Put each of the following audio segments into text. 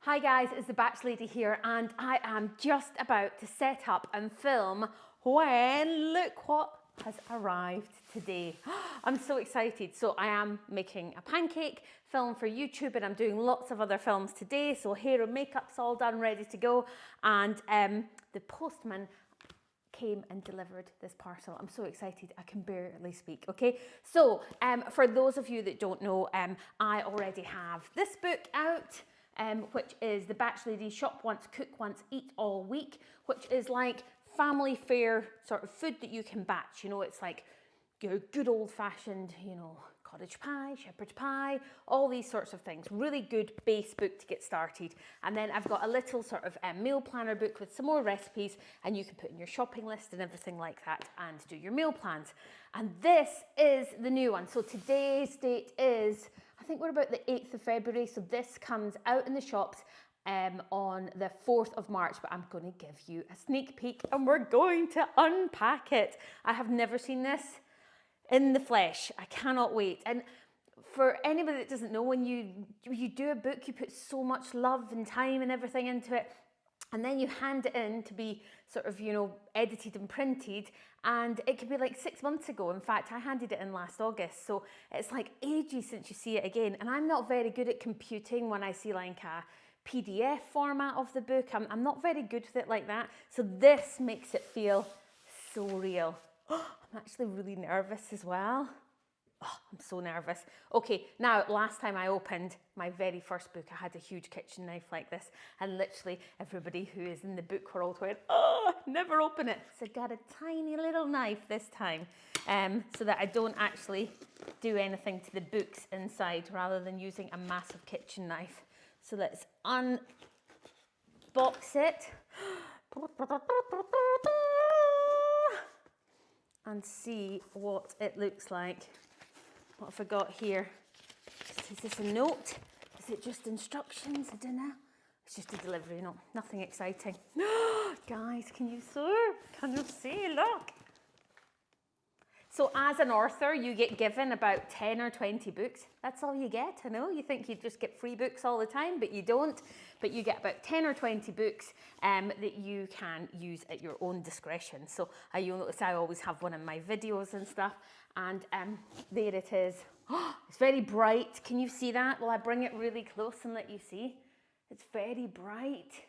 Hi guys, it's the Batch Lady here and I am just about to set up and film when look what has arrived today. I'm so excited. So I am making a pancake film for YouTube and I'm doing lots of other films today. So hair and makeup's all done, ready to go. And the postman came and delivered this parcel. I'm so excited, I can barely speak, okay? So for those of you that don't know, I already have this book out, which is The Batch Lady Shop Once, Cook Once, Eat All Week, which is like family fare sort of food that you can batch. You know, it's like your good old fashioned, you know, cottage pie, shepherd's pie, all these sorts of things. Really good base book to get started. And then I've got a little sort of meal planner book with some more recipes and you can put in your shopping list and everything like that and do your meal plans. And this is the new one. So today's date is, I think we're about the 8th of February. So this comes out in the shops on the 4th of March, but I'm going to give you a sneak peek and we're going to unpack it. I have never seen this in the flesh. I cannot wait. And for anybody that doesn't know, when you do a book, you put so much love and time and everything into it, and then you hand it in to be sort of, you know, edited and printed, and it could be like 6 months ago. In fact, I handed it in last August, so it's like ages since you see it again. And I'm not very good at computing when I see like a PDF format of the book. I'm not very good with it like that. So this makes it feel so real. I'm actually really nervous as well. Oh, I'm so nervous. Okay, now last time I opened my very first book, I had a huge kitchen knife like this, and literally everybody who is in the book world went, oh, never open it. So I got a tiny little knife this time, so that I don't actually do anything to the books inside rather than using a massive kitchen knife. So let's unbox it. And see what it looks like. What have I got here? Is this a note? Is it just instructions? I don't know. It's just a delivery note, nothing exciting. Guys, can you see? Look. So as an author, you get given about 10 or 20 books. That's all you get, I know. You think you just get free books all the time, but you don't. But you get about 10 or 20 books that you can use at your own discretion. So you'll notice I always have one in my videos and stuff. And there it is. Oh, it's very bright. Can you see that? Will I bring it really close and let you see? It's very bright.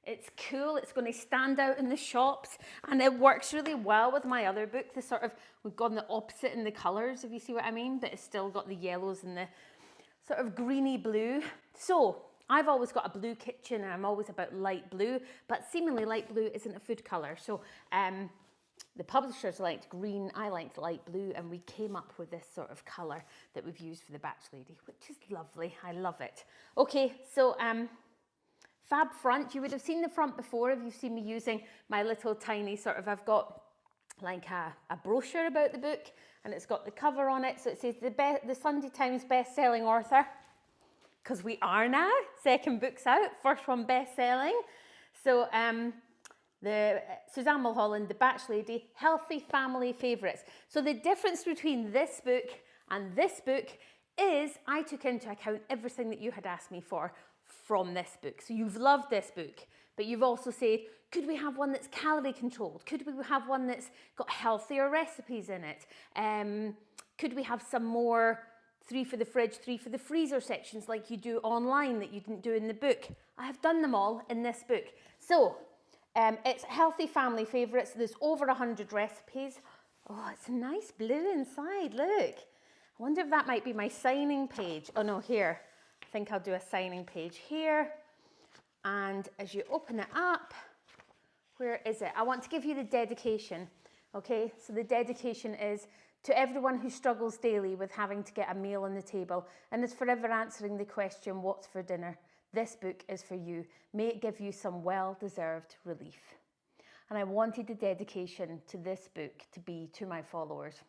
It's cool, it's going to stand out in the shops, and it works really well with my other book. The sort of, we've gone the opposite in the colours, if you see what I mean, but it's still got the yellows and the sort of greeny blue. So I've always got a blue kitchen and I'm always about light blue, but seemingly light blue isn't a food colour. So the publishers liked green, I liked light blue, and we came up with this sort of colour that we've used for the Batch Lady, which is lovely. I love it. Okay, so fab front. You would have seen the front before if you've seen me using my little tiny sort of, I've got like a brochure about the book, and it's got the cover on it. So it says the Sunday Times best-selling author, because we are now. Second book's out, first one best-selling. So the Suzanne Mulholland, The Batch Lady, Healthy Family Favourites. So the difference between this book and this book is I took into account everything that you had asked me for from this book. So you've loved this book, but you've also said, could we have one that's calorie controlled? Could we have one that's got healthier recipes in it? Could we have some more 3 for the fridge, 3 for the freezer sections like you do online that you didn't do in the book? I have done them all in this book. So it's Healthy Family Favourites. There's over 100 recipes. Oh, it's a nice blue inside, look. I wonder if that might be my signing page. Oh no, here. I think I'll do a signing page here. And as you open it up, where is it? I want to give you the dedication. Okay, so the dedication is to everyone who struggles daily with having to get a meal on the table and is forever answering the question, what's for dinner? This book is for you. May it give you some well-deserved relief. And I wanted the dedication to this book to be to my followers.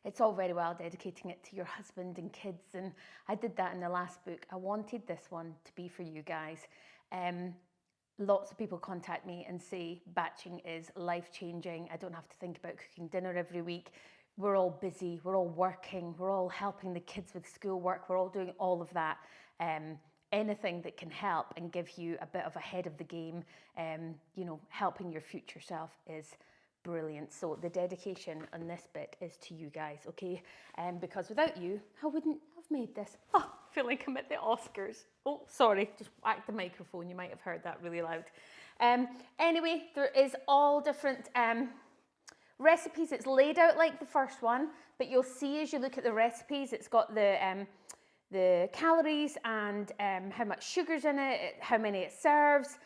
It's all very well dedicating it to your husband and kids, and I did that in the last book. I wanted this one to be for you guys. Lots of people contact me and say batching is life-changing. I don't have to think about cooking dinner every week. We're all busy, we're all working, we're all helping the kids with schoolwork, we're all doing all of that. anything that can help and give you a bit of a head of the game, you know, helping your future self is brilliant. So the dedication on this bit is to you guys, okay? Because without you, I wouldn't have made this. Oh, I feel like I'm at the Oscars. Oh, sorry, just whacked the microphone. You might have heard that really loud. Anyway, there is all different recipes. It's laid out like the first one, but you'll see as you look at the recipes, it's got the calories and how much sugar's in it, how many it serves,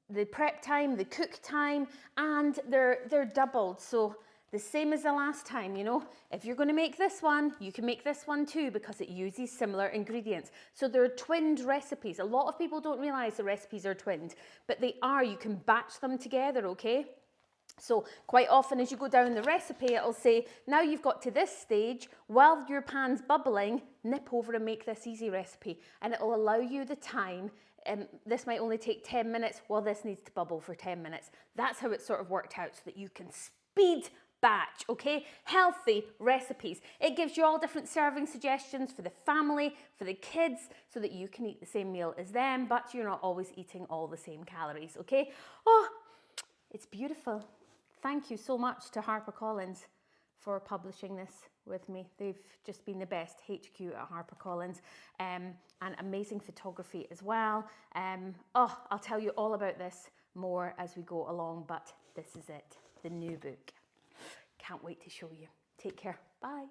the prep time, the cook time, and they're doubled. So the same as the last time, you know, if you're going to make this one, you can make this one too because it uses similar ingredients. So they're twinned recipes. A lot of people don't realize the recipes are twinned, but they are. You can batch them together, okay? So quite often as you go down the recipe, it'll say, now you've got to this stage, while your pan's bubbling, nip over and make this easy recipe. And it'll allow you the time. This might only take 10 minutes, well, this needs to bubble for 10 minutes. That's how it's sort of worked out so that you can speed batch, okay? Healthy recipes. It gives you all different serving suggestions for the family, for the kids, so that you can eat the same meal as them, but you're not always eating all the same calories, okay? Oh, it's beautiful. Thank you so much to HarperCollins for publishing this with me. They've just been the best, HQ at HarperCollins, and amazing photography as well. Oh, I'll tell you all about this more as we go along, but this is it, the new book. Can't wait to show you. Take care. Bye.